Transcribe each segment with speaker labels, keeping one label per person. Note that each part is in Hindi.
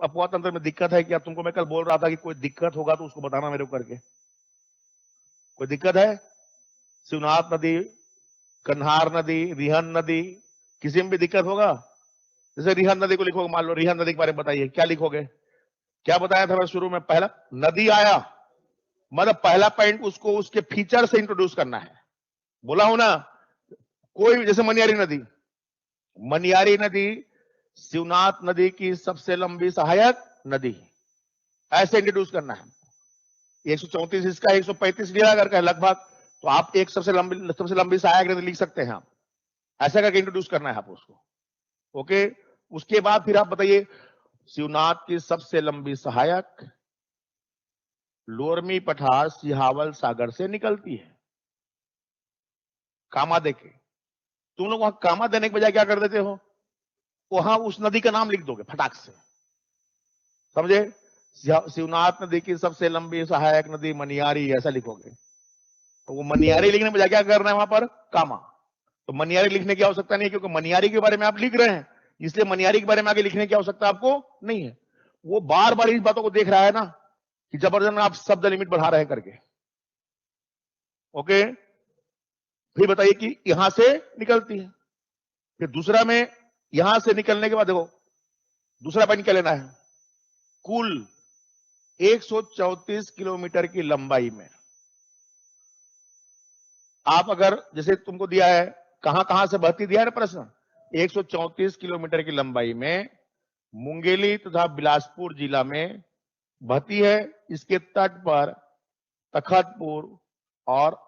Speaker 1: अपवाद तंत्र में दिक्कत है क्या? तुमको मैं कल बोल रहा था कि कोई दिक्कत होगा तो उसको बताना मेरे को करके। कोई दिक्कत है? शिवनाथ नदी, कन्हार नदी, रिहन नदी, किसी में भी दिक्कत होगा? जैसे रिहन नदी को लिखोगे, मान लो रिहन नदी के बारे में बताइए, क्या लिखोगे? क्या बताया था मैं शुरू में? पहला नदी आया मतलब पहला पॉइंट उसको उसके फीचर से इंट्रोड्यूस करना है। बोला हूं ना, कोई जैसे मनियारी नदी, मनियारी नदी शिवनाथ नदी की सबसे लंबी सहायक नदी, ऐसे इंट्रोड्यूस करना है। 134 इसका, 135 लीलागर का लगभग, तो आप एक सबसे लंबी सहायक नदी लिख सकते हैं आप, ऐसा करके इंट्रोड्यूस करना है आप उसको। ओके, उसके बाद फिर आप बताइए शिवनाथ की सबसे लंबी सहायक लोरमी पठार सिहावल सागर से निकलती है, कामा देके। तुम लोग वहां कामा देने के बजाय क्या कर देते हो, वहां उस नदी का नाम लिख दोगे फटाक से, समझे? शिवनाथ नदी की सबसे लंबी सहायक नदी मनियारी, ऐसा लिखोगे। तो वो मनियारी लिखने में क्या करना है वहां पर? कामा। तो मनियारी लिखने की आवश्यकता नहीं है, क्योंकि मनियारी के बारे में आप लिख रहे हैं, इसलिए मनियारी के बारे में आगे लिखने की आवश्यकता आपको नहीं है। वो बार बार इस बातों को देख रहा है ना कि जबरदस्त आप शब्द लिमिट बढ़ा रहे हैं करके। ओके, फिर बताइए कि यहां से निकलती है। फिर दूसरा में यहां से निकलने के बाद देखो दूसरा पॉइंट क्या लेना है, कुल 134 किलोमीटर की लंबाई में आप अगर, जैसे तुमको दिया है कहां कहां से बहती, दिया है ना प्रश्न, 134 किलोमीटर की लंबाई में मुंगेली तथा बिलासपुर जिला में बहती है। इसके तट पर तखतपुर और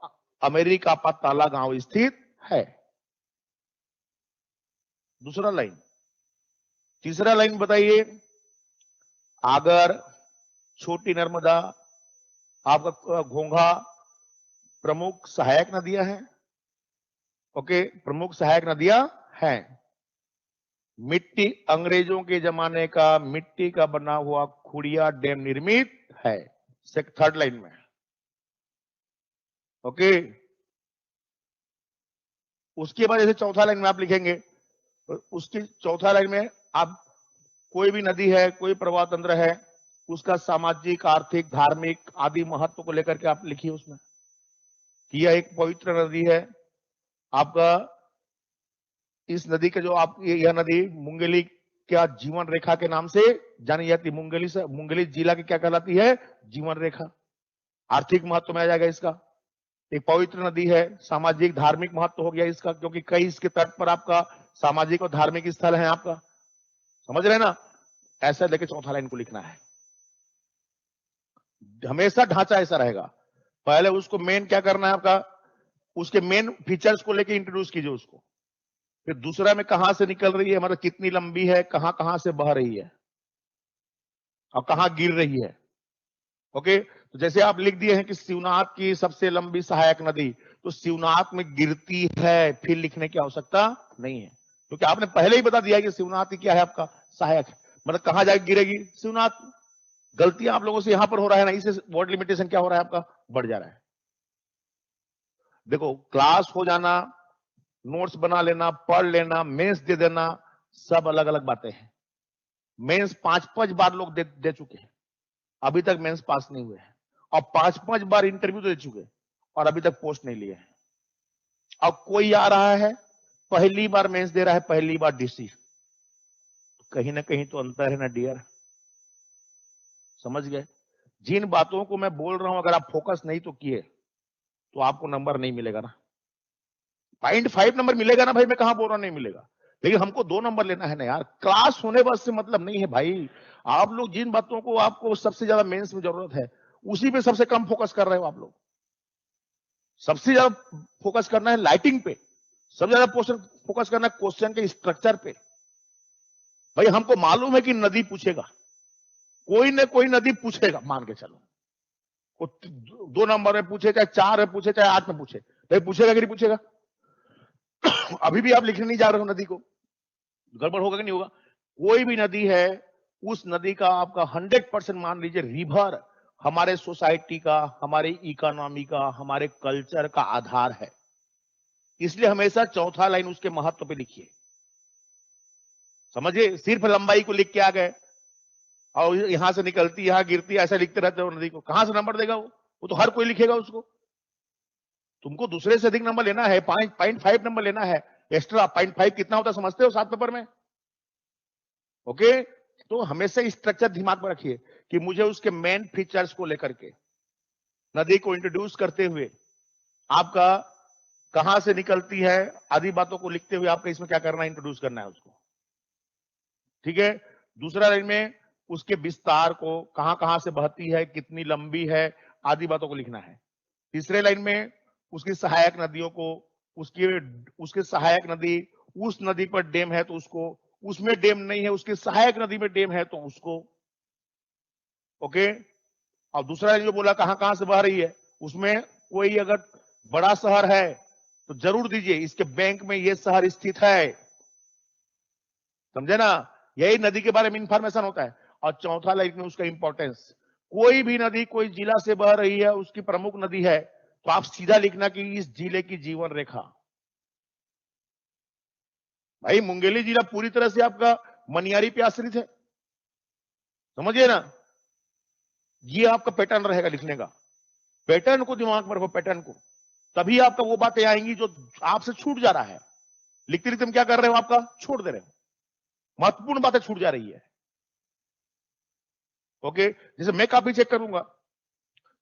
Speaker 1: अमेरिका पाताला गांव स्थित है। दूसरा लाइन। तीसरा लाइन बताइए, आगर, छोटी नर्मदा, आपका घोंघा प्रमुख सहायक नदियां हैं। ओके, प्रमुख सहायक नदियां हैं। मिट्टी, अंग्रेजों के जमाने का मिट्टी का बना हुआ खुड़िया डैम निर्मित है, थर्ड लाइन में। ओके, उसके बाद जैसे चौथा लाइन में आप लिखेंगे, उसकी चौथा लाइन में आप कोई भी नदी है, कोई प्रवाह तंत्र है, उसका सामाजिक, आर्थिक, धार्मिक आदि महत्व को लेकर के आप लिखिए उसमें कि यह एक पवित्र नदी है आपका। इस नदी के जो आप, यह नदी मुंगेली क्या जीवन रेखा के नाम से जानी जाती, मुंगेली से, मुंगेली जिला की क्या कहलाती है? जीवन रेखा। आर्थिक महत्व में आ जाएगा इसका, एक पवित्र नदी है, सामाजिक धार्मिक महत्व हो गया इसका, क्योंकि कई इसके तट पर आपका सामाजिक और धार्मिक स्थल है आपका, समझ रहे ना? ऐसा लेके चौथा लाइन को लिखना है। हमेशा ढांचा ऐसा रहेगा, पहले उसको मेन क्या करना है आपका, उसके मेन फीचर्स को लेके इंट्रोड्यूस कीजिए उसको। फिर दूसरा में कहां से निकल रही है, मतलब कितनी लंबी है, कहां कहां से बह रही है और कहां गिर रही है। ओके, तो जैसे आप लिख दिए हैं कि शिवनाथ की सबसे लंबी सहायक नदी, तो शिवनाथ में गिरती है, फिर लिखने की आवश्यकता नहीं है, क्योंकि आपने पहले ही बता दिया है कि शिवनाथ की क्या है आपका सहायक, मतलब कहां जाके गिरेगी, शिवनाथ। गलतियां आप लोगों से यहां पर हो रहा है ना, इससे वर्ड लिमिटेशन क्या हो रहा है आपका, बढ़ जा रहा है। देखो, क्लास हो जाना, नोट्स बना लेना, पढ़ लेना, मेंस दे देना, सब अलग अलग बातें हैं। मेंस 5-5 बार लोग दे चुके हैं, अभी तक मेंस पास नहीं हुए हैं, और 5-5 बार इंटरव्यू दे चुके और अभी तक पोस्ट नहीं लिए हैं। अब कोई आ रहा है पहली बार मेंस दे रहा है, पहली बार डीसी, कहीं ना कहीं तो अंतर है ना डियर, समझ गए? जिन बातों को मैं बोल रहा हूं अगर आप फोकस नहीं तो किए तो आपको नंबर नहीं मिलेगा ना, 0.5 नंबर मिलेगा ना भाई, मैं कहां बोल रहा नहीं मिलेगा, लेकिन हमको 2 नंबर लेना है ना यार। क्लास होने बस से मतलब नहीं है भाई, आप लोग जिन बातों को आपको सबसे ज्यादा मेंस में जरूरत है उसी पे सबसे कम फोकस कर रहे हो आप लोग। सबसे ज्यादा फोकस करना है लाइटिंग पे, सबसे ज्यादा फोकस करना है क्वेश्चन के स्ट्रक्चर पे। भाई हमको मालूम है कि नदी पूछेगा, कोई न कोई नदी पूछेगा, मान के चलो, वो 2 नंबर में पूछे, चाहे 4 में पूछे, चाहे 8 में पूछे, भाई पूछेगा कि नहीं पूछेगा? अभी भी आप लिखने नहीं जा रहे हो नदी को, गड़बड़ होगा कि नहीं होगा? कोई भी नदी है, उस नदी का आपका 100% मान लीजिए रिवर हमारे सोसाइटी का, हमारे इकोनॉमी का, हमारे कल्चर का आधार है, इसलिए हमेशा चौथा लाइन उसके महत्व पे लिखिए, समझिए? सिर्फ लंबाई को लिख के आ गए और यहां से निकलती, यहां गिरती, ऐसा लिखते रहते हो नदी को, कहां से नंबर देगा वो तो हर कोई लिखेगा उसको। तुमको दूसरे से अधिक नंबर लेना है, 5.5 नंबर लेना है एक्स्ट्रा। 0.5 कितना होता है समझते हो 7 पेपर में? ओके, तो हमेशा स्ट्रक्चर दिमाग में रखिए कि मुझे उसके मेन फीचर्स को लेकर के, नदी को इंट्रोड्यूस करते हुए, आपका कहां से निकलती है आदि बातों को लिखते हुए आपका इसमें क्या करना है, इंट्रोड्यूस करना है उसको। ठीक है। दूसरा लाइन में उसके विस्तार को, कहां कहां से बहती है, कितनी लंबी है, आदि बातों को लिखना है। तीसरे लाइन में उसकी सहायक नदियों को, उसके सहायक नदी, उस नदी पर डैम है तो उसको, उसमें डैम नहीं है उसके सहायक नदी में डैम है तो उसको। ओके। और दूसरा लाइन जो बोला कहां कहां से बह रही है, उसमें कोई अगर बड़ा शहर है तो जरूर दीजिए इसके बैंक में ये शहर स्थित है। समझे ना? यही नदी के बारे में इंफॉर्मेशन होता है। और चौथा लाइन में उसका इंपॉर्टेंस, कोई भी नदी कोई जिला से बह रही है, उसकी प्रमुख नदी है, तो आप सीधा लिखना कि इस जिले की जीवन रेखा। भाई मुंगेली जिला पूरी तरह से आपका मनियारी पे आश्रित है, समझिए ना? ये आपका पैटर्न रहेगा लिखने का। पैटर्न को दिमाग में रखो, पैटर्न को, तभी आपका वो बातें आएंगी जो आपसे छूट जा रहा है। लिखते लिखते हम क्या कर रहे हो, आपका छोड़ दे रहे हो, महत्वपूर्ण बातें छूट जा रही है। ओके। जैसे मैं काफी चेक करूंगा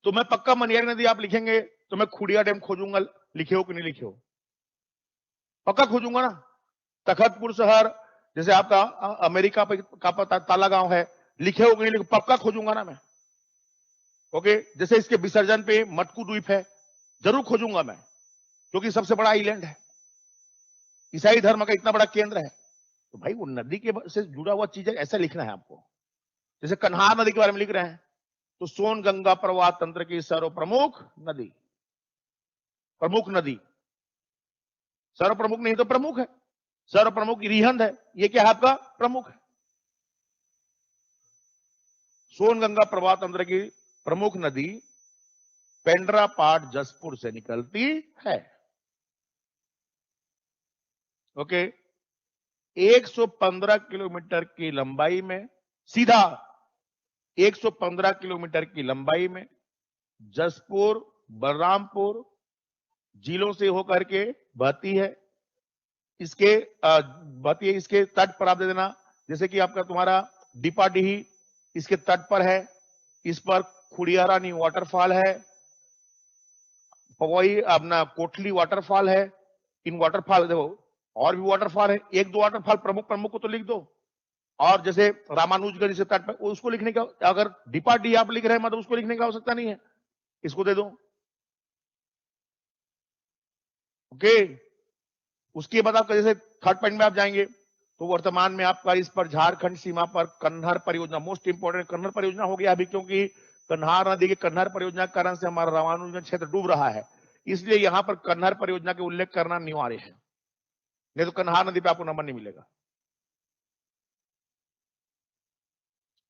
Speaker 1: तो मैं पक्का मनियारी नदी आप लिखेंगे तो मैं खुड़िया डैम खोजूंगा, लिखे हो कि नहीं लिखे हो, पक्का खोजूंगा ना। तखतपुर शहर, जैसे आपका अमेरिका का ताला गांव है, लिखे हो कि नहीं लिखे, पक्का खोजूंगा ना मैं। ओके। जैसे इसके विसर्जन पे मटकू द्वीप है, जरूर खोजूंगा मैं, क्योंकि सबसे बड़ा आइलैंड है, ईसाई धर्म का इतना बड़ा केंद्र है। तो भाई वो नदी के से जुड़ा हुआ चीज है, ऐसा लिखना है आपको। जैसे कन्हार नदी के बारे में लिख रहे हैं तो सोन गंगा प्रवाह तंत्र की सर्वप्रमुख नदी, प्रमुख नदी, सर्वप्रमुख नहीं तो प्रमुख है, सर्वप्रमुख रिहंद है, ये क्या है आपका प्रमुख है। सोन गंगा प्रवाह तंत्र की प्रमुख नदी पेंड्रापाट जसपुर से निकलती है। ओके। 115 किलोमीटर की लंबाई में, सीधा 115 किलोमीटर की लंबाई में जसपुर बलरामपुर जिलों से होकर के बहती है। इसके बहती है, इसके तट पर आप दे देना, जैसे कि आपका तुम्हारा डिपाडीही इसके तट पर है, इस पर खुड़ियारानी वाटरफॉल है, पवई अपना कोटली वाटरफॉल है। इन वाटरफॉल देखो और भी वाटरफॉल है, एक दो वाटरफॉल प्रमुख प्रमुख को तो लिख दो। और जैसे रामानुजगंज से तट पर उसको लिखने का, अगर डिपाडी आप लिख रहे हैं मतलब उसको लिखने की आवश्यकता नहीं है, इसको दे दो। ओके। उसके बाद आपका जैसे थर्ड पॉइंट में आप जाएंगे तो वर्तमान में आपका इस पर झारखंड सीमा पर कन्नर परियोजना, मोस्ट इंपोर्टेंट कन्नर परियोजना हो गया अभी, क्योंकि कन्हार नदी के कन्नर परियोजना के कारण से हमारा रामानुजगंज क्षेत्र डूब रहा है, इसलिए यहां पर कन्नर परियोजना के उल्लेख करना अनिवार्य है, नहीं तो कन्हार नदी पे आपको नंबर नहीं मिलेगा।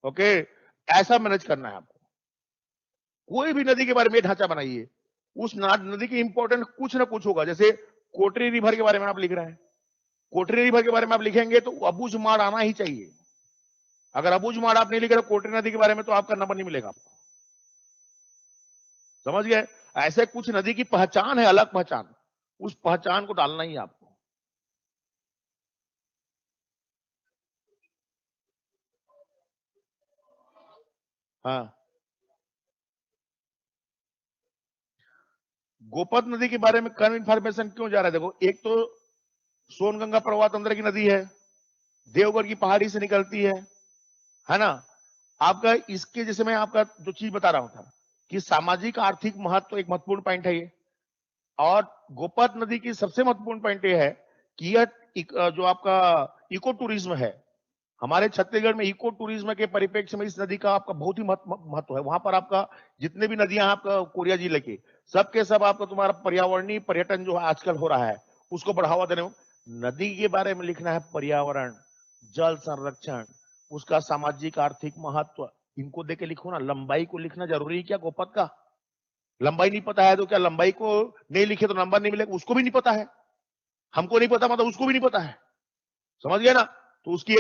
Speaker 1: ओके। ऐसा मैनेज करना है आपको। कोई भी नदी के बारे में ढांचा बनाइए, उस नदी की इंपॉर्टेंट कुछ ना कुछ होगा। जैसे कोटरी रिवर के बारे में आप लिख रहे हैं, कोटरी रिवर के बारे में आप लिखेंगे तो अबूझमाड़ आना ही चाहिए। अगर अबूझमाड़ आप नहीं लिख रहे कोटरी नदी के बारे में तो आपका नंबर नहीं मिलेगा आपको। समझ गए? ऐसे कुछ नदी की पहचान है, अलग पहचान, उस पहचान को डालना ही आपको। हाँ। गोपत नदी के बारे में कम इंफॉर्मेशन क्यों जा रहा है? देखो, एक तो सोनगंगा प्रवाह तंत्र की नदी है, देवगढ़ की पहाड़ी से निकलती है ना? आपका इसके, जैसे मैं आपका जो चीज बता रहा हूं था कि सामाजिक आर्थिक महत्व एक महत्वपूर्ण पॉइंट है ये। और गोपत नदी की सबसे महत्वपूर्ण पॉइंट ये है कि यह जो आपका इको टूरिज्म है, हमारे छत्तीसगढ़ में इको टूरिज्म के परिप्रेक्ष्य में इस नदी का आपका बहुत ही महत्व है। वहां पर आपका जितने भी नदियां आपका कोरिया जिले की, सबके सब आपका तुम्हारा पर्यावरणीय पर्यटन जो आजकल हो रहा है उसको बढ़ावा देने में नदी के बारे में लिखना है। पर्यावरण, जल संरक्षण, उसका सामाजिक आर्थिक महत्व, इनको देके लिखो ना। लंबाई को लिखना जरूरी है क्या गोपत का? लंबाई नहीं पता है तो क्या लंबाई को नहीं लिखे तो नंबर नहीं मिलेगा? उसको भी नहीं पता है, हमको नहीं पता मतलब उसको भी नहीं पता है। समझ गया ना? तो उसकी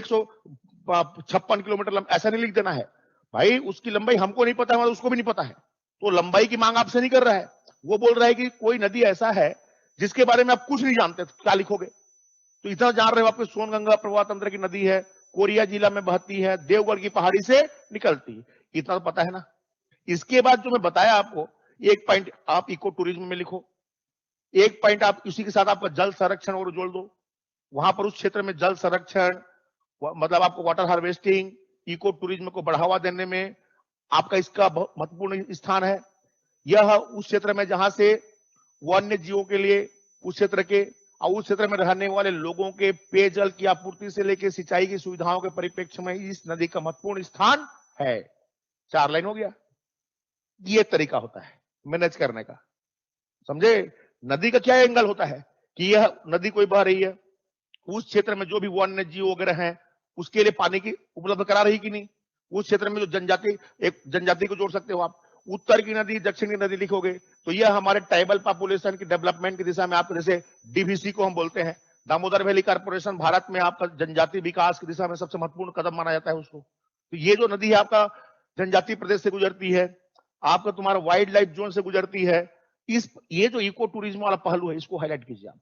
Speaker 1: 56 किलोमीटर ऐसा नहीं लिख देना है भाई। उसकी लंबाई हमको नहीं पता है, उसको भी नहीं पता है, तो लंबाई की मांग आपसे नहीं कर रहा है। वो बोल रहा है कि कोई नदी ऐसा है जिसके बारे में आप कुछ नहीं जानते, तो क्या लिखोगे? तो इतना जान रहे हो आपके सोनगंगा प्रवाह तंत्र की नदी है, कोरिया जिला में बहती है, देवगढ़ की पहाड़ी से निकलती है, इतना तो पता है ना। इसके बाद जो मैं बताया आपको, एक पॉइंट आप इको टूरिज्म में लिखो, एक पॉइंट आप इसी के साथ आपका जल संरक्षण और जोड़ दो। वहां पर उस क्षेत्र में जल संरक्षण, मतलब आपको वाटर हार्वेस्टिंग, इको टूरिज्म को बढ़ावा देने में आपका इसका बहुत महत्वपूर्ण स्थान है। यह उस क्षेत्र में जहां से वन्य जीवों के लिए उस क्षेत्र के और उस क्षेत्र में रहने वाले लोगों के पेयजल की आपूर्ति से लेकर सिंचाई की सुविधाओं के परिप्रेक्ष्य में इस नदी का महत्वपूर्ण स्थान है। 4 लाइन हो गया। ये तरीका होता है मैनेज करने का, समझे? नदी का क्या एंगल होता है कि यह नदी कोई बह रही है, उस क्षेत्र में जो भी वन्य जीव वगैरह हैं उसके लिए पानी की उपलब्ध करा रही कि नहीं। उस क्षेत्र में जो जनजाति, एक जनजाति को जोड़ सकते हो आप। उत्तर की नदी, दक्षिण की नदी लिखोगे तो यह हमारे ट्राइबल पॉपुलेशन की डेवलपमेंट की दिशा में, आप जैसे डीवीसी को हम बोलते हैं, दामोदर वैली कारपोरेशन, भारत में आपका जनजाति विकास की दिशा में सबसे महत्वपूर्ण कदम माना जाता है उसको। तो ये जो नदी है आपका जनजाति प्रदेश से गुजरती है, आपका तुम्हारा वाइल्ड लाइफ जोन से गुजरती है। ये जो इको टूरिज्म वाला पहलू है इसको हाईलाइट कीजिए आप,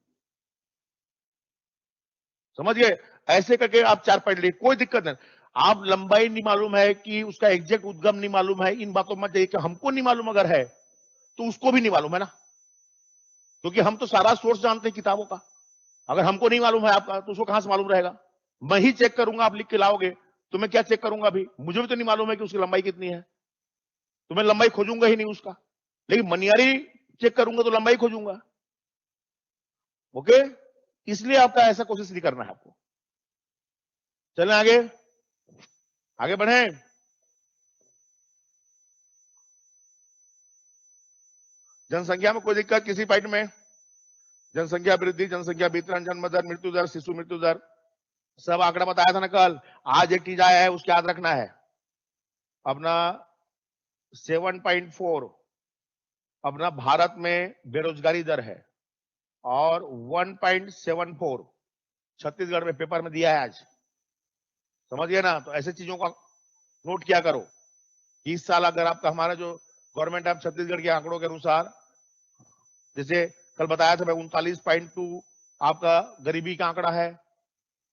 Speaker 1: समझिए। ऐसे करके आप 4 पॉइंट लिखिए, कोई दिक्कत नहीं। आप लंबाई नहीं मालूम है कि उसका एग्जैक्ट उद्गम नहीं मालूम है, इन बातों में जाइए कि हमको नहीं मालूम अगर है तो उसको भी नहीं मालूम है ना, क्योंकि हम तो सारा सोर्स जानते हैं किताबों का। अगर हमको नहीं मालूम है आपका तो उसको कहां से मालूम रहेगा? मैं ही चेक करूंगा, आप लिख के लाओगे तो मैं क्या चेक करूंगा? अभी मुझे भी तो नहीं मालूम है कि उसकी लंबाई कितनी है, तो मैं लंबाई खोजूंगा ही नहीं उसका। लेकिन मनियारी चेक करूंगा तो लंबाई खोजूंगा। ओके, इसलिए आपका ऐसा कोशिश नहीं करना है आपको। चलें आगे, आगे बढ़े। जनसंख्या में कोई दिक्कत किसी पॉइंट में? जनसंख्या वृद्धि, जनसंख्या वितरण, जन्म दर, मृत्यु दर, शिशु मृत्यु दर, सब आंकड़ा बताया था ना कल। आज एक चीज आया है उसको याद रखना है, अपना 7.4 अपना भारत में बेरोजगारी दर है, और 1.74 छत्तीसगढ़ में पेपर में दिया है आज, समझ गए ना। तो ऐसे चीजों का नोट किया करो। इस साल अगर आपका, हमारा जो गवर्नमेंट ऑफ छत्तीसगढ़ के आंकड़ों के अनुसार, जैसे कल बताया था मैं 39.2 आपका गरीबी का आंकड़ा है,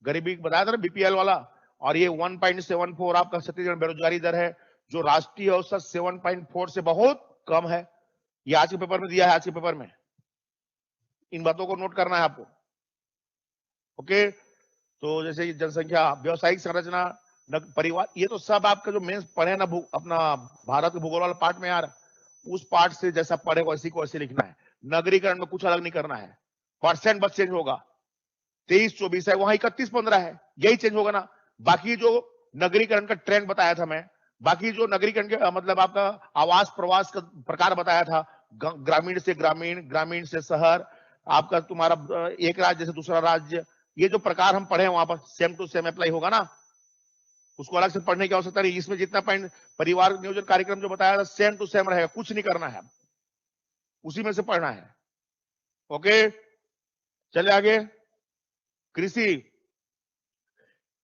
Speaker 1: गरीबी बताया था ना बीपीएल वाला, और ये 1.74 आपका छत्तीसगढ़ बेरोजगारी दर है, जो राष्ट्रीय औसत 7.4 से बहुत कम है। ये आज के पेपर में दिया है, आज के पेपर में। इन बातों को नोट करना है आपको। ओके, तो जैसे जनसंख्या, व्यवसायिक संरचना, परिवार, ये तो सब आपका जो मेंस पढ़े ना अपना भारत के भूगोल वाला पार्ट में यार, उस पार्ट से जैसा पढ़े वैसी को ऐसे लिखना है। नगरीकरण में कुछ अलग नहीं करना है, परसेंट बस चेंज होगा। 23-24 है, वहां 31-15 है, यही चेंज होगा ना। बाकी जो नगरीकरण का ट्रेंड बताया था मैं, बाकी जो नगरीकरण के मतलब आपका आवास प्रवास का प्रकार बताया था, ग्रामीण से ग्रामीण, ग्रामीण से शहर, आपका तुम्हारा एक राज्य से दूसरा राज्य, ये जो प्रकार हम पढ़े वहां पर सेम टू सेम अप्लाई होगा ना, उसको अलग से पढ़ने की आवश्यकता नहीं। इसमें जितना पॉइंट परिवार नियोजन कार्यक्रम जो बताया था सेम टू सेम रहेगा, कुछ नहीं करना है, उसी में से पढ़ना है। ओके, चले आगे। कृषि,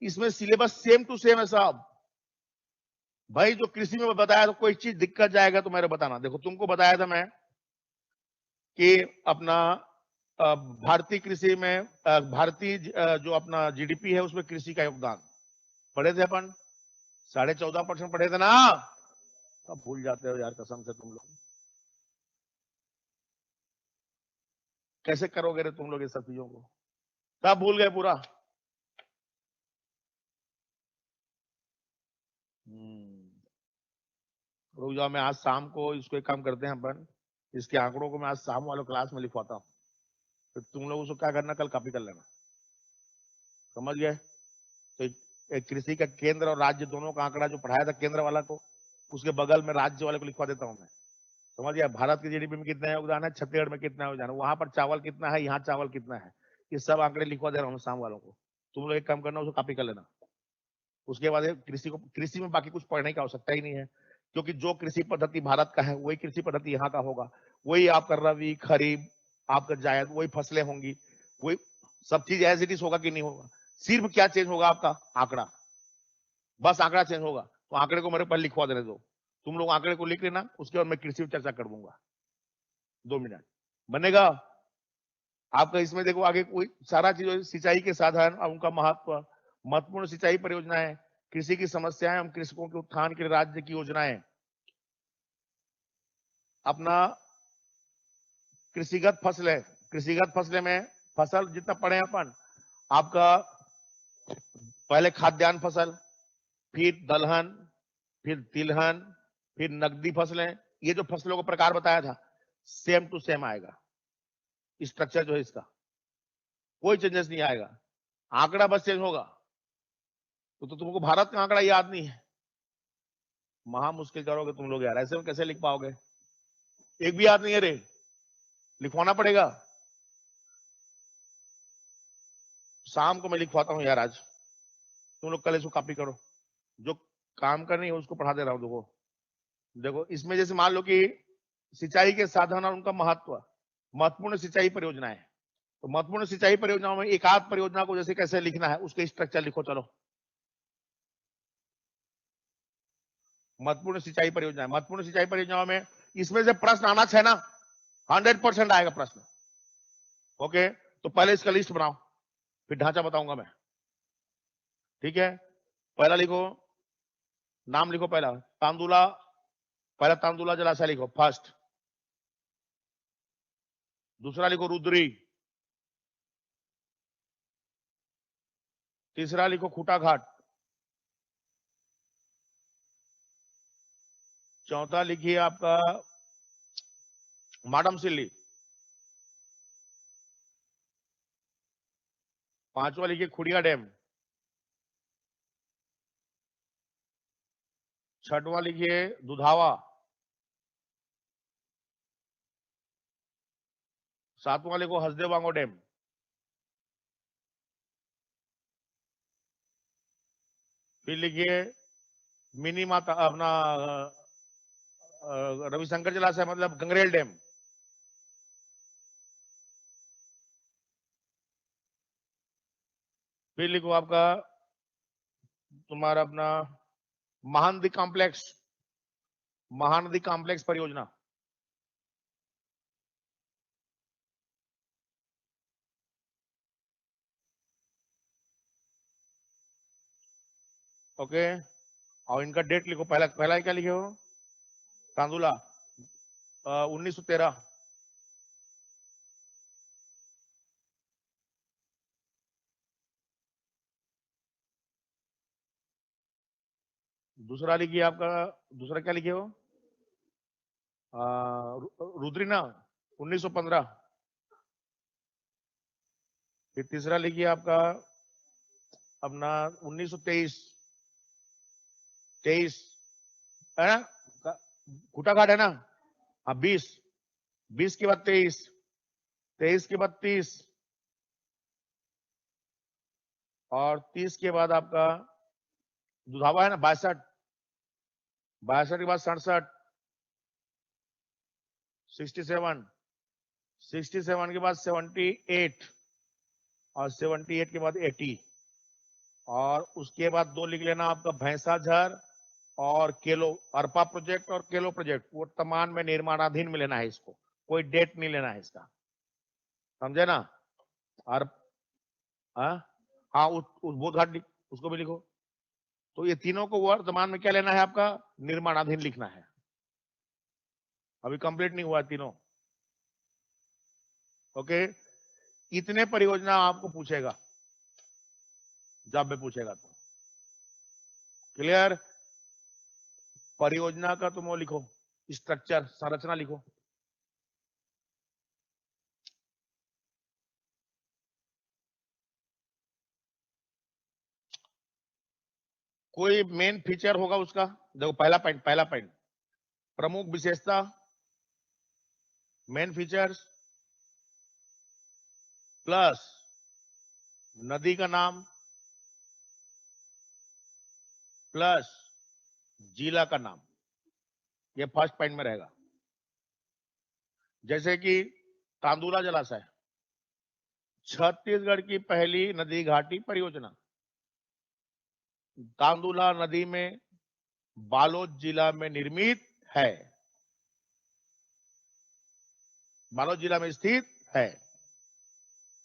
Speaker 1: इसमें सिलेबस सेम टू सेम है साहब। भाई जो कृषि में बताया तो कोई चीज दिक्कत जाएगा तो मेरे बताना। देखो तुमको बताया था मैं कि अपना भारतीय कृषि में भारतीय जो अपना जीडीपी है उसमें कृषि का योगदान पढ़े थे अपन, 14.5% पढ़े थे ना। सब भूल जाते हो यार कसम से तुम लोग, कैसे करोगे रे तुम लोग ये सब चीजों को, सब भूल गए पूरा। रुक जाओ, मैं आज शाम को इसको एक काम करते हैं अपन, इसके आंकड़ों को मैं आज शाम वालों क्लास में लिखवाता हूँ, तो तुम लोग उसको क्या करना, कल कॉपी कर लेना, समझ गए। तो एक कृषि का केंद्र और राज्य दोनों का आंकड़ा जो पढ़ाया था केंद्र वाला को, उसके बगल में राज्य वाले को लिखवा देता हूं मैं, समझ गया। भारत की जीडीपी में कितना योगदान है, छत्तीसगढ़ में कितना योगदान है, वहां पर चावल कितना है, यहाँ चावल कितना है, ये सब आंकड़े लिखवा दे रहा हूँ शाम वालों को। तुम लोग एक काम करना, उसको कॉपी कर लेना। उसके बाद कृषि में बाकी कुछ पढ़ने की आवश्यकता ही नहीं है, क्योंकि जो कृषि पद्धति भारत का है वही कृषि पद्धति यहाँ का होगा। वही आपका रबी खरीफ, आपका जायद, वही फसलें होंगी, वही सब चीज एज इट इज होगा कि नहीं होगा। सिर्फ क्या चेंज होगा, आपका आंकड़ा। बस आंकड़ा चेंज होगा, तो आंकड़े को मेरे पास लिखवा देने दो, तुम लोग आंकड़े को लिख लेना, उसके बाद मैं कृषि पर चर्चा कर दूंगा। 2 मिनट बनेगा आपका। इसमें देखो आगे कोई सारा चीज, सिंचाई के साधन और उनका महत्व, महत्वपूर्ण सिंचाई परियोजनाएं, कृषि की समस्याएं एवं कृषकों के उत्थान के लिए राज्य की योजनाएं, अपना कृषिगत फसलें, कृषिगत फसलें में फसल जितना पढ़े अपन, आपका पहले खाद्यान्न फसल, फिर दलहन, फिर तिलहन, फिर नकदी फसलें, ये जो फसलों का प्रकार बताया था सेम टू सेम आएगा। स्ट्रक्चर जो है इसका कोई चेंजेस नहीं आएगा, आंकड़ा बस चेंज होगा। तो तुमको भारत का आंकड़ा याद नहीं है, महा मुश्किल करोगे तुम लोग यार, ऐसे में कैसे लिख पाओगे? एक भी याद नहीं है रे, लिखवाना पड़ेगा। शाम को मैं लिखवाता हूँ यार, आज तुम लोग कल इसको कॉपी करो, जो काम करनी है उसको पढ़ा दे रहा हूँ। देखो देखो इसमें जैसे मान लो कि सिंचाई के साधन और उनका महत्व, महत्वपूर्ण सिंचाई परियोजनाएं, तो महत्वपूर्ण सिंचाई परियोजनाओं में एक आध परियोजना को जैसे कैसे लिखना है उसके स्ट्रक्चर लिखो। चलो महत्वपूर्ण सिंचाई परियोजना, महत्वपूर्ण सिंचाई परियोजनाओं में इसमें से प्रश्न आना चाहिए ना, 100% आएगा प्रश्न। ओके, तो पहले इसका लिस्ट बनाओ, फिर ढांचा बताऊंगा मैं। ठीक है, पहला लिखो, नाम लिखो, पहला तांदुला, पहला तांदुला जलाशय लिखो फर्स्ट। दूसरा लिखो रुद्री, तीसरा लिखो खूटा घाट, चौथा लिखिए आपका माडम सिल्ली, पांचवा लिखिए खुड़िया डैम, छठवां लिखिए दुधावा, सातवां लिखो हसदेव वांगो डैम, फिर लिखिए मिनी माता अपना रविशंकर जलाशय मतलब गंगरेल डैम, फिर लिखो आपका तुम्हारा अपना महानदी कॉम्प्लेक्स, महानदी कॉम्प्लेक्स परियोजना, ओके। और इनका डेट लिखो, पहला पहला क्या लिखे हो, तांदुला 1913, दूसरा लिखिए आपका, दूसरा क्या लिखे हो रुद्रीना 1915, फिर तीसरा लिखिए आपका अपना 1923, 23 है ना, खूटा घाट है ना, हाँ 20, 20 के बाद 23, 23 के बाद 30, और 30 के बाद आपका दुधावा है ना 62, 62 के बाद 67, 67, 67 के बाद 78, और 78 के बाद 80, और उसके बाद दो लिख लेना आपका भैंसाझर और केलो, अरपा प्रोजेक्ट और केलो प्रोजेक्ट, वर्तमान में निर्माणाधीन में लेना है इसको, कोई डेट नहीं लेना है इसका, समझे ना। और हाँ उस बोध घाट उसको भी लिखो। तो ये तीनों को वर्तमान में क्या लेना है आपका, निर्माणाधीन लिखना है, अभी कंप्लीट नहीं हुआ तीनों। ओके, इतने परियोजना आपको पूछेगा जब में पूछेगा तो, क्लियर। परियोजना का तुम वो लिखो, स्ट्रक्चर संरचना लिखो। कोई मेन फीचर होगा उसका, देखो पहला पॉइंट, पहला पॉइंट प्रमुख विशेषता, मेन फीचर्स प्लस नदी का नाम प्लस जिला का नाम, ये फर्स्ट पॉइंट में रहेगा। जैसे कि तांदुला जलाशय छत्तीसगढ़ की पहली नदी घाटी परियोजना, तांदुला नदी में बालोद जिला में निर्मित है, बालोद जिला में स्थित है,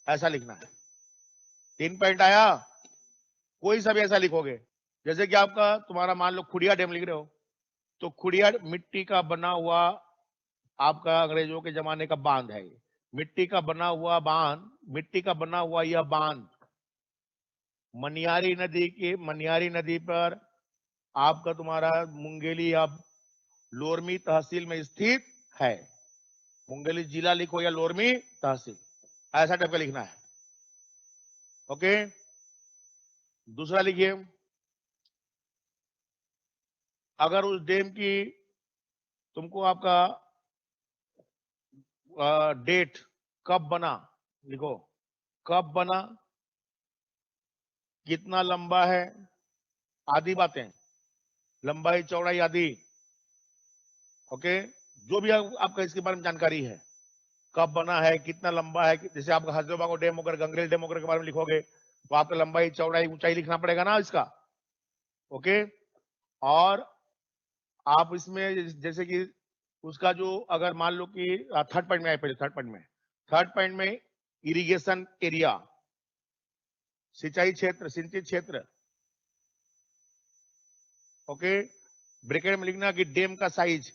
Speaker 1: ऐसा लिखना है। 3 पॉइंट आया। कोई सा भी ऐसा लिखोगे, जैसे कि आपका तुम्हारा मान लो खुड़िया डैम लिख रहे हो, तो खुड़िया मिट्टी का बना हुआ आपका अंग्रेजों के जमाने का बांध है। मिट्टी का बना हुआ बांध, मिट्टी का बना हुआ यह बांध मनियारी नदी पर आपका तुम्हारा मुंगेली या लोरमी तहसील में स्थित है। मुंगेली जिला लिखो या लोरमी तहसील, ऐसा टाइप का लिखना है। ओके, दूसरा लिखिए, अगर उस डैम की तुमको आपका डेट कब बना लिखो, कब बना, कितना लंबा है, आदि बातें, लंबाई चौड़ाई आदि। ओके, जो भी आपका इसके बारे में जानकारी है, कब बना है, कितना लंबा है, जैसे आपका हजरतबाग डैम वगैरह गंगरेल डैम वगैरह के बारे में लिखोगे तो आपका लंबाई चौड़ाई ऊंचाई लिखना पड़ेगा ना इसका। ओके, और आप इसमें जैसे कि उसका जो अगर मान लो कि थर्ड पॉइंट में आए, पहले थर्ड पॉइंट में इरिगेशन एरिया, सिंचाई क्षेत्र, सिंचित क्षेत्र। ओके, ब्रैकेट में लिखना कि डैम का साइज,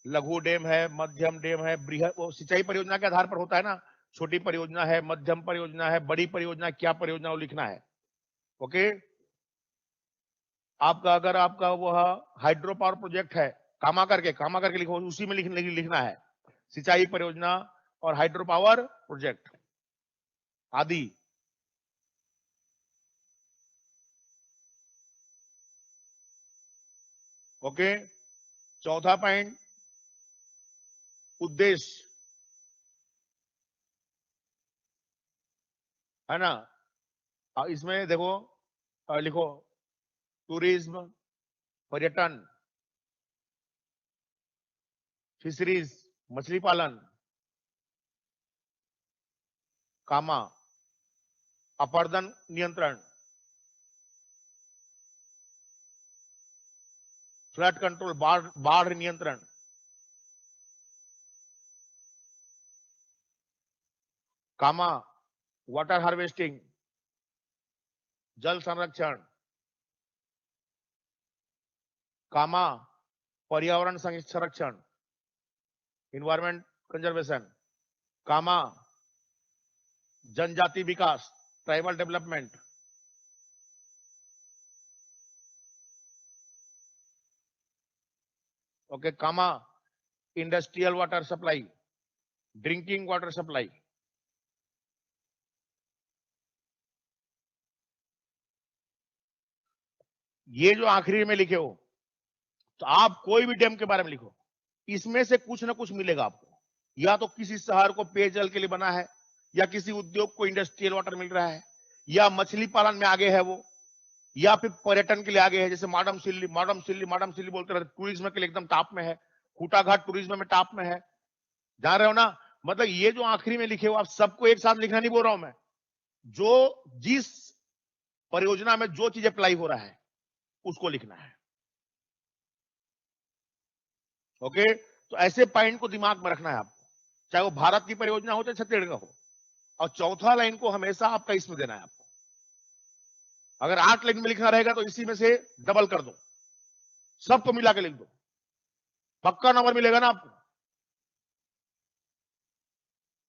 Speaker 1: लघु डैम है, मध्यम डैम है, बृहद, वो सिंचाई परियोजना के आधार पर होता है ना, छोटी परियोजना है, मध्यम परियोजना है, बड़ी परियोजना, क्या परियोजना वो लिखना है। ओके, आपका अगर आपका वह हाइड्रो पावर प्रोजेक्ट है, कामा करके लिखो, उसी में लिखना है सिंचाई परियोजना और हाइड्रो पावर प्रोजेक्ट आदि। ओके, चौथा पॉइंट उद्देश्य है ना, इसमें देखो लिखो टूरिज्म, पर्यटन, फिशरीज, मछली पालन, कामा, अपरदन नियंत्रण, फ्लड कंट्रोल, बाढ़ नियंत्रण, कामा, वाटर हार्वेस्टिंग, जल संरक्षण, कामा, पर्यावरण संरक्षण, इन्वायरमेंट कंजर्वेशन, कामा, जनजाति विकास, tribal development, okay, comma, industrial water supply, drinking water supply. ये जो आखिरी में लिखे हो, तो आप कोई भी डैम के बारे में लिखो, इसमें से कुछ ना कुछ मिलेगा आपको। या तो किसी शहर को पेयजल के लिए बना है, या किसी उद्योग को इंडस्ट्रियल वाटर मिल रहा है, या मछली पालन में आगे है वो, या फिर पर्यटन के लिए आगे है, जैसे माडम सिल्ली बोलते रहते, टूरिज्म के लिए एकदम टॉप में है, खूटा घाट टूरिज्म में टॉप में है, जान रहे हो ना। मतलब ये जो आखिरी में लिखे हो, आप सबको एक साथ लिखना नहीं बोल रहा हूं मैं, जो जिस परियोजना में जो चीज अप्लाई हो रहा है उसको लिखना है। ओके, तो ऐसे पॉइंट को दिमाग में रखना है आपको, चाहे वो भारत की परियोजना हो चाहे छत्तीसगढ़ का हो। और चौथा लाइन को हमेशा आपका इसमें देना है आपको। अगर 8 लाइन में लिखना रहेगा तो इसी में से डबल कर दो, सबको मिला के लिख दो, पक्का नंबर मिलेगा ना आपको।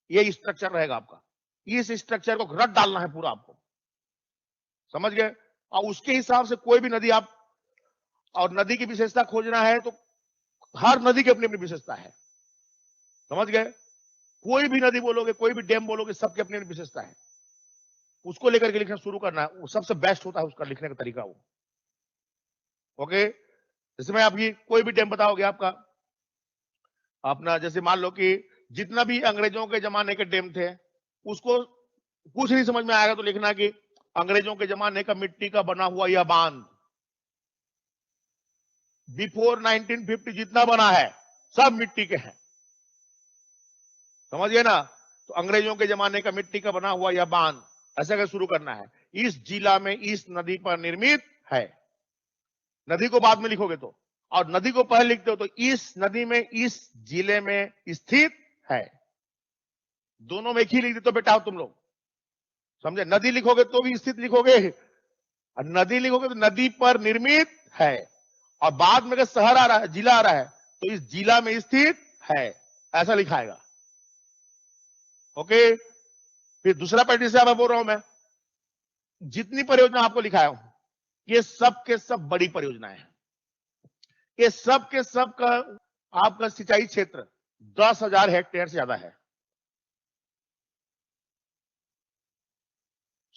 Speaker 1: ये स्ट्रक्चर रहेगा आपका, इस स्ट्रक्चर को रट डालना है पूरा आपको, समझ गए। और उसके हिसाब से कोई भी नदी आप, और नदी की विशेषता खोजना है तो हर नदी की अपनी अपनी विशेषता है, समझ गए। कोई भी नदी बोलोगे, कोई भी डैम बोलोगे, सबकी अपनी अपनी विशेषता है, उसको लेकर के लिखना शुरू करना है, वो सबसे बेस्ट होता है उसका लिखने का तरीका वो। ओके, इसमें आपकी कोई भी डैम बताओगे आपका अपना, जैसे मान लो कि जितना भी अंग्रेजों के जमाने के डैम थे, उसको कुछ नहीं समझ में आएगा तो लिखना कि अंग्रेजों के जमाने का मिट्टी का बना हुआ यह बांध बिफोर 1950 जितना बना है सब मिट्टी के हैं, समझ गए ना। तो अंग्रेजों के जमाने का मिट्टी का बना हुआ यह बांध, ऐसा कर शुरू करना है, इस जिला में इस नदी पर निर्मित है। नदी को बाद में लिखोगे तो, और नदी को पहले लिखते हो तो इस नदी में इस जिले में स्थित है, दोनों में एक ही लिख देते हो बेटा तुम लोग, समझे। नदी लिखोगे तो भी स्थित लिखोगे, और नदी लिखोगे तो नदी पर निर्मित है, और बाद में अगर शहर आ रहा है, जिला आ रहा है, तो इस जिला में स्थित है, ऐसा लिखाएगा। ओके, फिर दूसरा पैटर्न से बोल रहा हूं मैं, जितनी परियोजना आपको लिखाया हूं ये सब के सब बड़ी परियोजनाएं हैं, ये सब के सब का आपका सिंचाई क्षेत्र 10,000 हेक्टेयर से ज्यादा है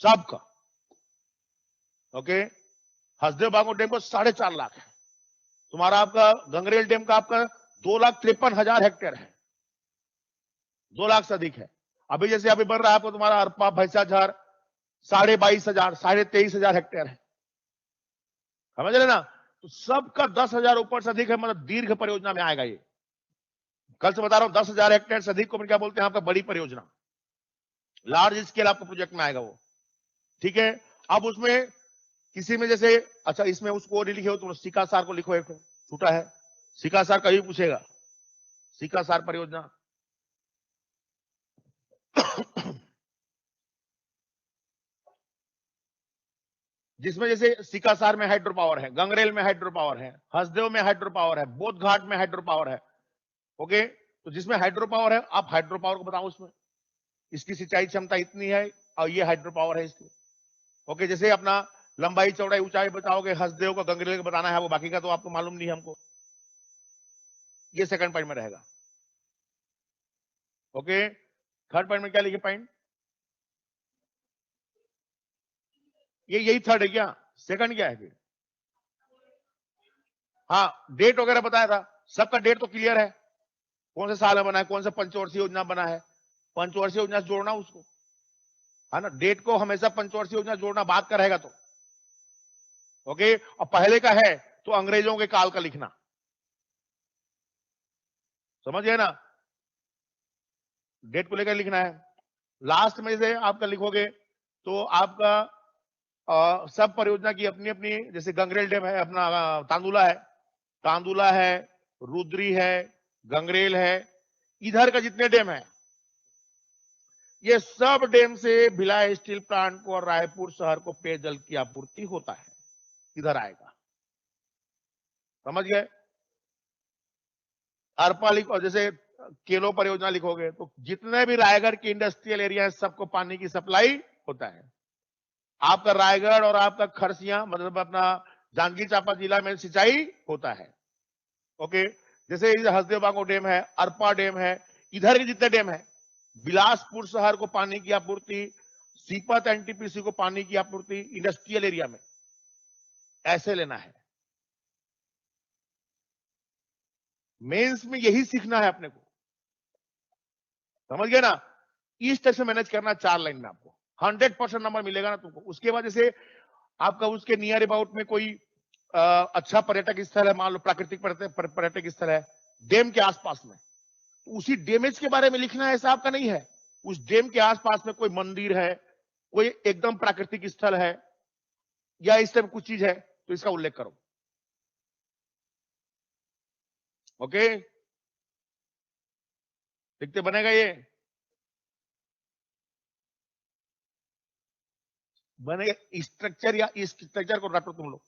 Speaker 1: सबका। ओके, हसदेव बांगो डैम को 4.5 लाख है, तुम्हारा आपका गंगरेल डैम का आपका 2,53,000 हेक्टेयर है, 2 लाख से अधिक है। अभी जैसे अभी बढ़ रहा है आपको तुम्हारा अरपा भैंसाझार 22,500 23,000 हेक्टेयर है, समझ रहे ना। तो सबका 10,000 ऊपर से अधिक है, मतलब दीर्घ परियोजना में आएगा ये। कल से बता रहा हूं 10,000 हेक्टेयर से अधिक को क्या बोलते हैं आपका बड़ी परियोजना, लार्ज स्केल आपका प्रोजेक्ट में आएगा वो, ठीक है। अब उसमें किसी में जैसे, अच्छा इसमें उसको लिखे हो तुम सिकासार को लिखो, एक छूटा है सिकासार, कभी पूछेगा सिकासार परियोजना जिसमें जैसे सिकासार में हाइड्रो पावर है, गंगरेल में हाइड्रो पावर है, हसदेव में हाइड्रो पावर है, बोधघाट में हाइड्रो पावर है। ओके, तो जिसमें हाइड्रो पावर है आप हाइड्रो पावर को बताओ, उसमें इसकी सिंचाई क्षमता इतनी है और ये हाइड्रो पावर है इसकी। ओके, जैसे अपना लंबाई चौड़ाई ऊंचाई बताओगे, हसदेव को गंगरेल को बताना है, वो बाकी का तो आपको मालूम नहीं है हमको, ये सेकंड पॉइंट में रहेगा। ओके, थर्ड पॉइंट में क्या लिखे पॉइंट, ये यही थर्ड है क्या, सेकंड क्या है फिर। हाँ, डेट वगैरह बताया था, सबका डेट तो क्लियर है, कौन से साल में बना है, कौन सा पंचवर्षीय योजना बना है, पंचवर्षीय योजना से जोड़ना उसको, है ना। डेट को हमेशा पंचवर्षीय योजना जोड़ना बात का रहेगा तो। ओके, और पहले का है तो अंग्रेजों के काल का लिखना, समझ गए ना, डेट को लेकर लिखना है। लास्ट में से आपका लिखोगे तो आपका सब परियोजना की अपनी अपनी, जैसे गंगरेल डैम है अपना, तांदुला है, तांदुला है, रुद्री है, गंगरेल है, इधर का जितने डैम है ये सब डैम से भिलाई स्टील प्लांट को और रायपुर शहर को पेयजल की आपूर्ति होता है, इधर आएगा, समझ गए। अरपा लिखो, जैसे केलो परियोजना लिखोगे तो जितने भी रायगढ़ के इंडस्ट्रियल एरिया है सबको पानी की सप्लाई होता है। आपका रायगढ़ और आपका खरसिया मतलब अपना जांजगीर चांपा जिला में सिंचाई होता है। ओके, जैसे हसदेव बांगो डैम है, अरपा डैम है, इधर के जितने डैम है, बिलासपुर शहर को पानी की आपूर्ति, सीपत एनटीपीसी को पानी की आपूर्ति इंडस्ट्रियल एरिया में, ऐसे लेना है। मेंस में यही सीखना है अपने को, समझ गए ना। इस तरह से मैनेज करना 4 लाइन में, आपको 100% नंबर मिलेगा ना तुमको। उसके बाद जैसे आपका उसके नियर अबाउट में कोई अच्छा पर्यटक स्थल है, मान लो प्राकृतिक पर्यटक स्थल है डैम के आसपास में, तो उसी डैमेज के बारे में लिखना है, ऐसा आपका नहीं है। उस डैम के आसपास में कोई मंदिर है, कोई एकदम प्राकृतिक स्थल है या इस तरह कुछ चीज है तो इसका उल्लेख करो। ओके, देखते बनेगा ये, बनेगा स्ट्रक्चर, या इस स्ट्रक्चर को रटो तुम लोग,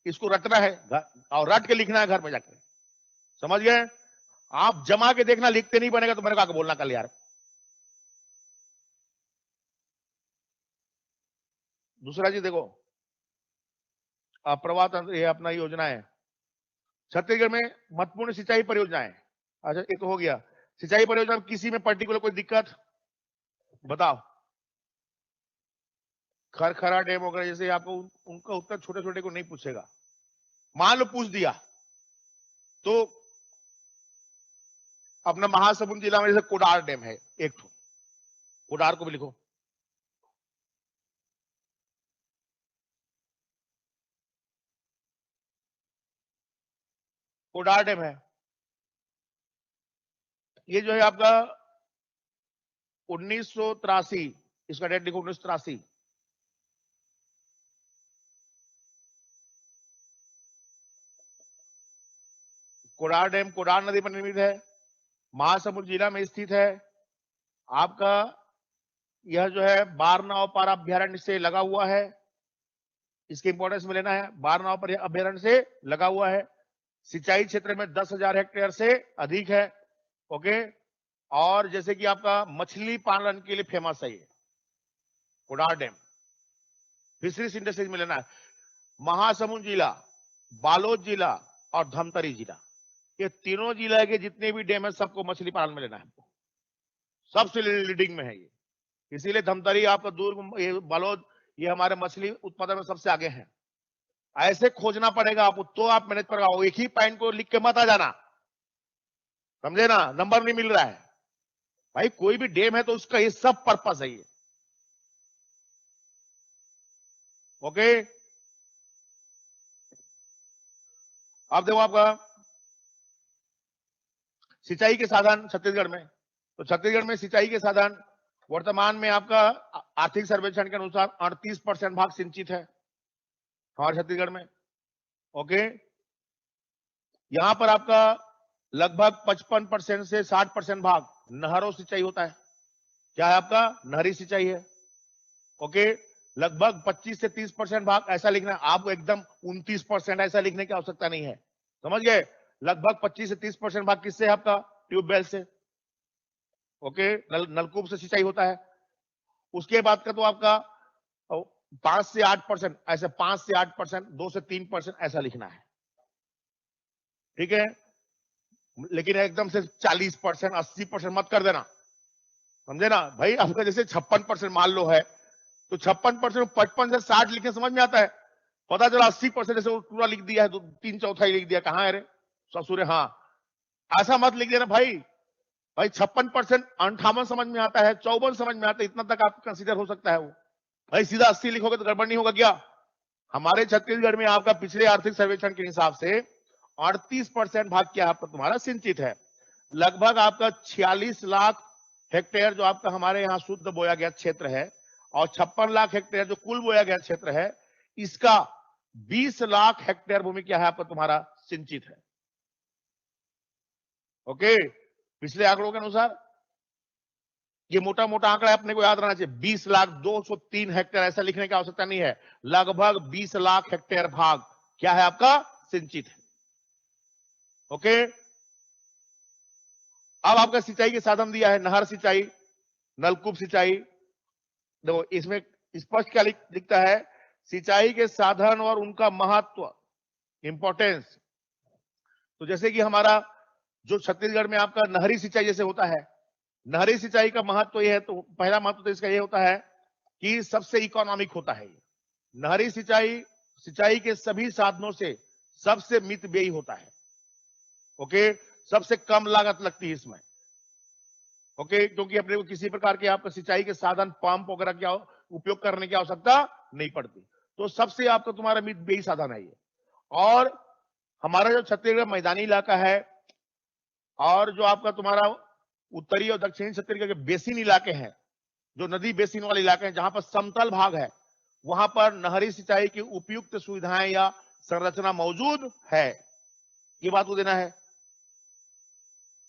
Speaker 1: इसको रटना है और रट के लिखना है घर में जाकर, समझ गए। आप जमा के देखना, लिखते नहीं बनेगा तो मेरे को आके बोलना कल यार। दूसरा चीज देखो, प्रवाह तंत्र, ये अपना योजना है छत्तीसगढ़ में महत्वपूर्ण सिंचाई परियोजनाएं। अच्छा ये तो हो गया सिंचाई परियोजना, किसी में पर्टिकुलर कोई दिक्कत बताओ। खरखरा डैम वगैरह जैसे आपको उनका उत्तर छोटे छोटे को नहीं पूछेगा, मान लो पूछ दिया तो अपना महासमुंद जिला में जैसे कोडार डैम है एक ठो, कोडार को भी लिखो। कोडार डैम है, ये जो है आपका 1983, इसका डेट लिखो 1983। कोडार डैम कोडार नदी पर निर्मित है, महासमुंद जिला में स्थित है। आपका यह जो है बारनाव पार अभ्यारण्य से लगा हुआ है, इसके इंपॉर्टेंस में लेना है। बारनाव पर अभ्यारण्य से लगा हुआ है, सिंचाई क्षेत्र में 10,000 हेक्टेयर से अधिक है। ओके, और जैसे कि आपका मछली पालन के लिए फेमस है ये कोडार डैम। फिशरीज इंडस्ट्रीज में लेना है, महासमुंद जिला, बालोद जिला और धमतरी जिला, ये तीनों जिला के जितने भी डैम है सबको मछली पालन में लेना है, सबसे लीडिंग में है ये। इसीलिए धमतरी आपका दुर्ग, ये बालोद, ये हमारे मछली उत्पादन में सबसे आगे हैं। ऐसे खोजना पड़ेगा आपको, तो आप मैनेज कर पाओगे। एक ही पॉइंट को लिख के मत आ जाना, समझे ना, नंबर नहीं मिल रहा है भाई। कोई भी डैम है तो उसका ये सब पर्पस है ये। ओके, अब देखो आपका सिंचाई के साधन छत्तीसगढ़ में, तो छत्तीसगढ़ में सिंचाई के साधन वर्तमान में आपका आर्थिक सर्वेक्षण के अनुसार 38% भाग सिंचित है हमारे छत्तीसगढ़ में। ओके, यहां पर आपका लगभग 55% से 60% भाग नहरों सिंचाई होता है। क्या है आपका? नहरी सिंचाई है। ओके, लगभग 25 से 30% भाग, ऐसा लिखना है आपको, एकदम 29% ऐसा लिखने की आवश्यकता नहीं है, समझ गए। लगभग 25 से 30% भाग किससे है आपका? ट्यूबवेल से। ओके, नलकूप से सिंचाई होता है। उसके बाद का तो आपका 5 से 8%, ऐसे 5 से 8%, 2 से 3% ऐसा लिखना है, ठीक है। लेकिन एकदम से 40%, 80% मत कर देना, समझे ना भाई। आपका जैसे 56% मान लो है, तो 56% 55 से 60 लिखने समझ में आता है। पता चला 80% जैसे पूरा लिख दिया है, तो 3/4 लिख दिया, कहां है रे ससुरे। हाँ, ऐसा मत लिख देना भाई। भाई 56% 58 समझ में आता है, 54 समझ में आता है, इतना तक आपको कंसीडर हो सकता है वो। भाई सीधा 80 लिखोगे तो गड़बड़ नहीं होगा क्या? हमारे छत्तीसगढ़ में आपका पिछले आर्थिक सर्वेक्षण के हिसाब से 38% भाग क्या आपका तुम्हारा सिंचित है। लगभग आपका 46 लाख हेक्टेयर जो आपका हमारे यहाँ शुद्ध बोया गया क्षेत्र है, और 56 लाख हेक्टेयर जो कुल बोया गया क्षेत्र है, इसका 20 लाख हेक्टेयर भूमि क्या है आपका तुम्हारा सिंचित है। ओके, पिछले आंकड़ों के अनुसार ये मोटा मोटा आंकड़ा अपने को याद रहना चाहिए। 20,02,03 हेक्टेयर ऐसा लिखने की आवश्यकता नहीं है, लगभग 20 लाख हेक्टेयर भाग क्या है आपका सिंचित है। ओके, अब आपका सिंचाई के साधन दिया है, नहर सिंचाई, नलकूप सिंचाई। देखो इसमें स्पष्ट क्या लिखता है, सिंचाई के साधन और उनका महत्व, इंपॉर्टेंस। तो जैसे कि हमारा जो छत्तीसगढ़ में आपका नहरी सिंचाई जैसे होता है, नहरी सिंचाई का महत्व यह है, तो पहला महत्व तो इसका यह होता है कि सबसे इकोनॉमिक होता है। नहरी सिंचाई सिंचाई के सभी साधनों से सबसे मितव्ययी होता है। ओके, सबसे कम लागत लगती है इसमें। ओके, क्योंकि अपने को किसी प्रकार के आपका सिंचाई के साधन, पंप वगैरह क्या उपयोग करने की आवश्यकता नहीं पड़ती, तो सबसे आपका तुम्हारा मितव्ययी साधन है ये। और हमारा जो छत्तीसगढ़ मैदानी इलाका है, और जो आपका तुम्हारा उत्तरी और दक्षिणी छत्तीसगढ़ के बेसिन इलाके हैं, जो नदी बेसिन वाले इलाके हैं, जहां पर समतल भाग है, वहां पर नहरी सिंचाई की उपयुक्त सुविधाएं या संरचना मौजूद है, ये बात को देना है।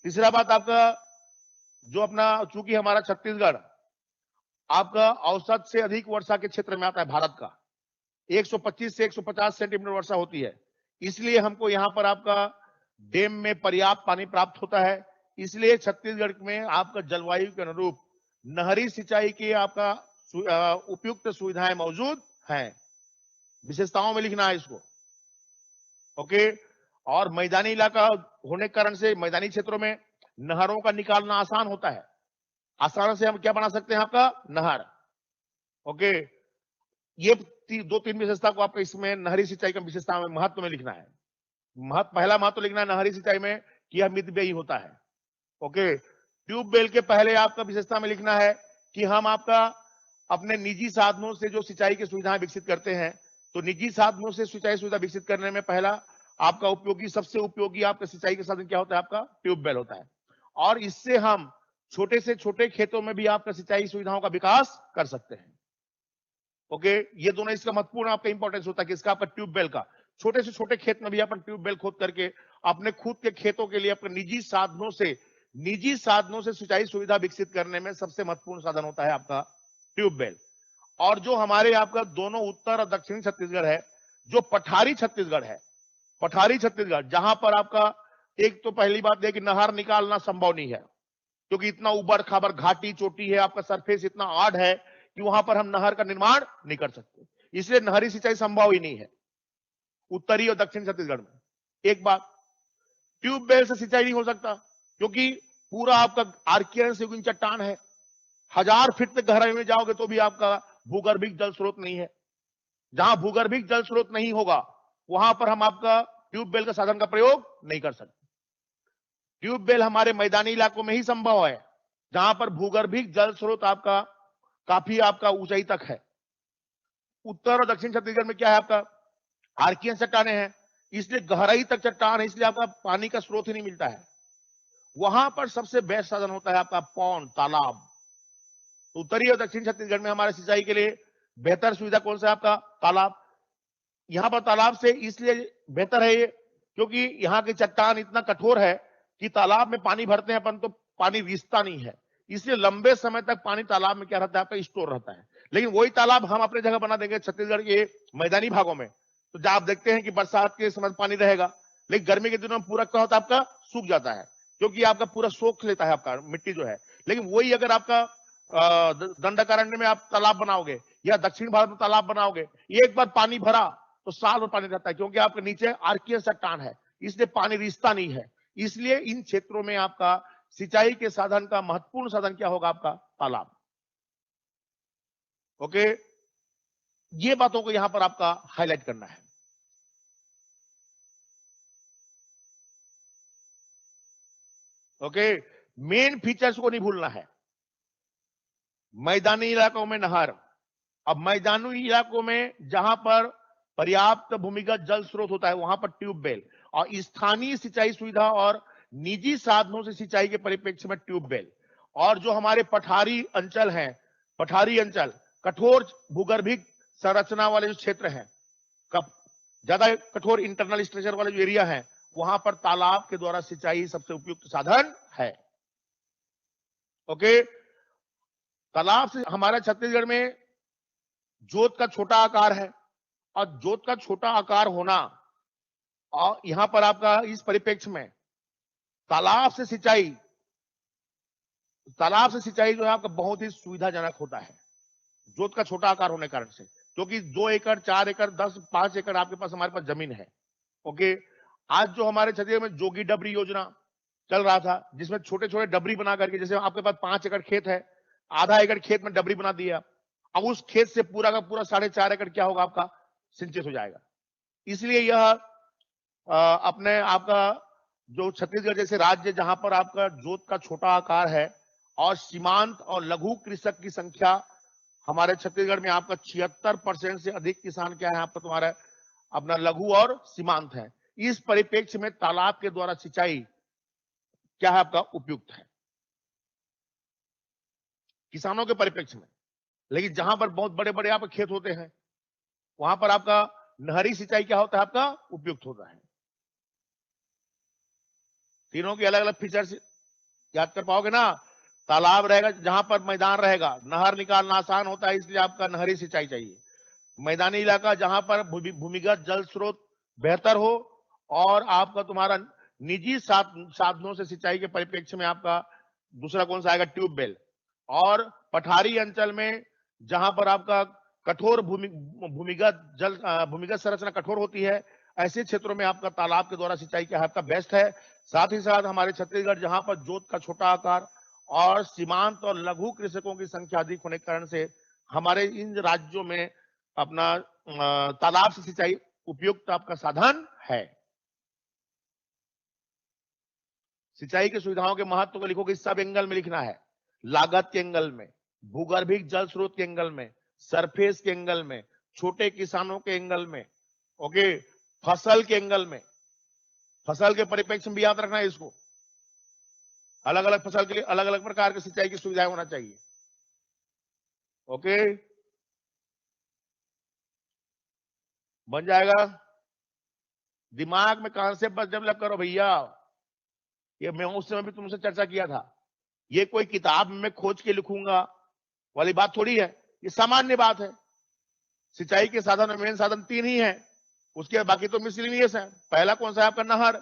Speaker 1: तीसरा बात आपका जो अपना, चूंकि हमारा छत्तीसगढ़ आपका औसत से अधिक वर्षा के क्षेत्र में आता है, भारत का 125 से 150 सेंटीमीटर वर्षा होती है, इसलिए हमको यहाँ पर आपका डैम में पर्याप्त पानी प्राप्त होता है। इसलिए छत्तीसगढ़ में आपका जलवायु के अनुरूप नहरी सिंचाई की आपका उपयुक्त सुविधाएं मौजूद हैं। विशेषताओं में लिखना है इसको। ओके, और मैदानी इलाका होने के कारण से मैदानी क्षेत्रों में नहरों का निकालना आसान होता है। आसान से हम क्या बना सकते हैं आपका नहर। ओके, ये 2-3 विशेषता को आपको इसमें नहरी सिंचाई का विशेषता में महत्व में लिखना है। पहला महत्व लिखना है नहरी सिंचाई में कि यह मितव्ययी होता है। ओके, ट्यूबवेल के पहले आपका विशेषता में लिखना है कि हम आपका अपने निजी साधनों से जो सिंचाई की सुविधाएं विकसित करते हैं, तो निजी साधनों से सिंचाई सुविधा विकसित करने में पहला आपका उपयोगी, सबसे उपयोगी आपका सिंचाई के साधन क्या होता है? आपका ट्यूबवेल होता है। और इससे हम छोटे से छोटे खेतों में भी आपका सिंचाई सुविधाओं का विकास कर सकते हैं। ओके, ये दोनों इसका महत्वपूर्ण आपका इंपॉर्टेंस होता है कि इसका आपका ट्यूबवेल का, छोटे से छोटे खेत में भी अपन ट्यूबवेल खोद करके अपने खुद के खेतों के लिए अपने निजी साधनों से सिंचाई सुविधा विकसित करने में सबसे महत्वपूर्ण साधन होता है आपका ट्यूबवेल। और जो हमारे आपका दोनों उत्तर और दक्षिणी छत्तीसगढ़ है, जो पठारी छत्तीसगढ़ है, पठारी छत्तीसगढ़ जहां पर आपका एक तो पहली बात है कि नहर निकालना संभव नहीं है, क्योंकि इतना उबड़ खाबड़ घाटी चोटी है, आपका सरफेस इतना हार्ड है कि वहां पर हम नहर का निर्माण नहीं कर सकते, इसलिए नहरी सिंचाई संभव ही नहीं है उत्तरी और दक्षिण छत्तीसगढ़ में। एक बात, ट्यूबवेल से सिंचाई नहीं हो सकता, क्योंकि पूरा आपका आर्कियन से चट्टान है, 1000 फीट तक गहराई में जाओगे तो भी आपका भूगर्भिक जल स्रोत नहीं है। जहां भूगर्भिक जल स्रोत नहीं होगा वहां पर हम आपका ट्यूबवेल का साधन का प्रयोग नहीं कर सकते। ट्यूबवेल हमारे मैदानी इलाकों में ही संभव है, जहां पर भूगर्भिक जल स्रोत आपका काफी आपका ऊंचाई तक है। उत्तर और दक्षिण छत्तीसगढ़ में क्या है, आपका आर्कियन चट्टाने हैं, इसलिए गहराई तक चट्टान है, इसलिए आपका पानी का स्रोत ही नहीं मिलता है। वहां पर सबसे बेस्ट साधन होता है आपका पौंड, तालाब। तो उत्तरी और दक्षिण छत्तीसगढ़ में हमारे सिंचाई के लिए बेहतर सुविधा कौन सा है, आपका तालाब। यहां पर तालाब से इसलिए बेहतर है ये, क्योंकि यहाँ की चट्टान इतना कठोर है कि तालाब में पानी भरते हैं अपन तो पानी रिसता नहीं है, इसलिए लंबे समय तक पानी तालाब में क्या रहता है, आपका स्टोर रहता है। लेकिन वही तालाब हम अपने जगह बना देंगे छत्तीसगढ़ के मैदानी भागों में, तो जब आप देखते हैं कि बरसात के समय पानी रहेगा, लेकिन गर्मी के दिनों में पूरा क्या होता है, आपका सूख जाता है, क्योंकि आपका पूरा सोख लेता है आपका मिट्टी जो है। लेकिन वही अगर आपका दंडकारण्य में आप तालाब बनाओगे या दक्षिण भारत में तालाब बनाओगे, एक बार पानी भरा तो साल भर पानी रहता है, क्योंकि आपके नीचे आर्कियन चट्टान है, इसलिए पानी रिसता नहीं है। इसलिए इन क्षेत्रों में आपका सिंचाई के साधन का महत्वपूर्ण साधन क्या होगा, आपका तालाब। ओके, ये बातों को यहां पर आपका हाईलाइट करना है। ओके, मेन फीचर्स को नहीं भूलना है। मैदानी इलाकों में नहर, अब मैदानी इलाकों में जहां पर पर्याप्त भूमिगत जल स्रोत होता है वहां पर ट्यूबवेल, और स्थानीय सिंचाई सुविधा और निजी साधनों से सिंचाई के परिप्रेक्ष्य में ट्यूबवेल। और जो हमारे पठारी अंचल हैं, पठारी अंचल कठोर भूगर्भिक संरचना वाले जो क्षेत्र हैं, ज्यादा कठोर इंटरनल स्ट्रक्चर वाले जो एरिया है, वहां पर तालाब के द्वारा सिंचाई सबसे उपयुक्त साधन है। ओके, तालाब से हमारा छत्तीसगढ़ में जोत का छोटा आकार है, और जोत का छोटा आकार होना और यहां पर आपका इस परिप्रेक्ष्य में तालाब से सिंचाई जो है आपका बहुत ही सुविधाजनक होता है, जोत का छोटा आकार होने के कारण से, क्योंकि 2 एकड़ 4 एकड़ 10 5 एकड़ आपके पास हमारे पास जमीन है। ओके, आज जो हमारे छत्तीसगढ़ में जोगी डबरी योजना चल रहा था, जिसमें छोटे छोटे डबरी बना करके, जैसे आपके पास 5 एकड़ खेत है, आधा एकड़ खेत में डबरी बना दिया, अब उस खेत से पूरा का पूरा 4.5 एकड़ क्या होगा, आपका सिंचित हो जाएगा। इसलिए यह अपने आपका जो छत्तीसगढ़ जैसे राज्य जहां पर आपका जोत का छोटा आकार है और सीमांत और लघु कृषक की संख्या हमारे छत्तीसगढ़ में आपका 76% से अधिक किसान क्या है, आपका तुम्हारा अपना लघु और सीमांत है। इस परिप्रेक्ष्य में तालाब के द्वारा सिंचाई क्या है, आपका उपयुक्त है किसानों के परिप्रेक्ष्य में। लेकिन जहां पर बहुत बड़े बड़े आपके खेत होते हैं, वहां पर आपका नहरी सिंचाई क्या होता है, आपका उपयुक्त होता है। तीनों की अलग अलग फीचर्स याद कर पाओगे ना। तालाब रहेगा जहां पर मैदान रहेगा, नहर निकालना आसान होता है, इसलिए आपका नहरी सिंचाई चाहिए। मैदानी इलाका जहां पर भूमिगत जल स्रोत बेहतर हो, और आपका तुम्हारा निजी साधनों से सिंचाई के परिप्रेक्ष्य में आपका दूसरा कौन सा आएगा, ट्यूबवेल। और पठारी अंचल में जहां पर आपका कठोर भूमिगत संरचना कठोर होती है, ऐसे क्षेत्रों में आपका तालाब के द्वारा सिंचाई क्या है, आपका बेस्ट है। साथ ही साथ हमारे छत्तीसगढ़ जहां पर जोत का छोटा आकार और सीमांत और लघु कृषकों की संख्या अधिक होने के कारण से हमारे इन राज्यों में अपना तालाब से सिंचाई उपयुक्त आपका साधन है। सिंचाई की सुविधाओं के महत्व को लिखोगे, सब एंगल में लिखना है, लागत के एंगल में, भूगर्भिक जल स्रोत के एंगल में, सरफेस के एंगल में, छोटे किसानों के एंगल में, ओके, फसल के एंगल में। फसल के परिप्रेक्ष्य में भी याद रखना है इसको, अलग अलग फसल के लिए अलग अलग प्रकार की सिंचाई की सुविधाएं होना चाहिए। ओके, बन जाएगा। दिमाग में कॉन्सेप्ट बस डेवलप करो भैया। ये मैं उस समय भी तुमसे चर्चा किया था, ये कोई किताब में खोज के लिखूंगा वाली बात थोड़ी है, ये सामान्य बात है। सिंचाई के साधन में मेन साधन 3 ही है, उसके बाकी तो मिसलिनियस है। पहला कौन सा है आपका? नहर,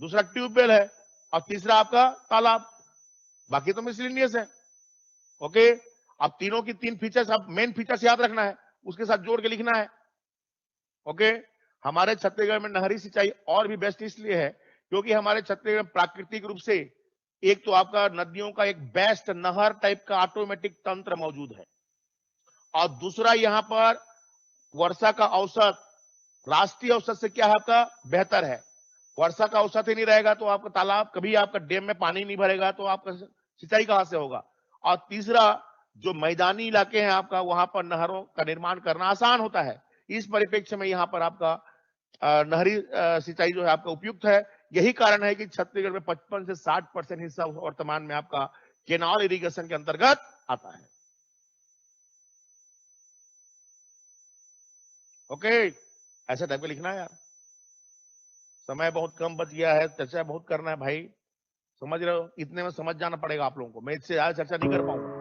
Speaker 1: दूसरा ट्यूबवेल है, और तीसरा आपका तालाब। बाकी तो मिसलिनियस है। ओके, अब तीनों की 3 फीचर्स, अब मेन फीचर्स याद रखना है, उसके साथ जोड़ के लिखना है। ओके, हमारे छत्तीसगढ़ में नहरी सिंचाई और भी बेस्ट इसलिए है क्योंकि हमारे छत्तीसगढ़ में प्राकृतिक रूप से एक तो आपका नदियों का एक बेस्ट नहर टाइप का ऑटोमेटिक तंत्र मौजूद है, और दूसरा यहां पर वर्षा का औसत राष्ट्रीय औसत से क्या है आपका? बेहतर है। वर्षा का औसत ही नहीं रहेगा तो आपका तालाब, कभी आपका डैम में पानी नहीं भरेगा तो आपका सिंचाई कहां से होगा? और तीसरा, जो मैदानी इलाके हैं आपका, वहां पर नहरों का निर्माण करना आसान होता है। इस परिप्रेक्ष्य में यहाँ पर आपका नहरी सिंचाई जो है आपका उपयुक्त है। यही कारण है कि छत्तीसगढ़ में 55 से 60% हिस्सा वर्तमान में आपका केनाल इरिगेशन के अंतर्गत आता है। ओके, ऐसा टाइप का लिखना है यार। समय बहुत कम बच गया है, चर्चा बहुत करना है भाई, समझ रहे हो? इतने में समझ जाना पड़ेगा आप लोगों को, मैं इससे ज्यादा चर्चा नहीं कर पाऊंगा।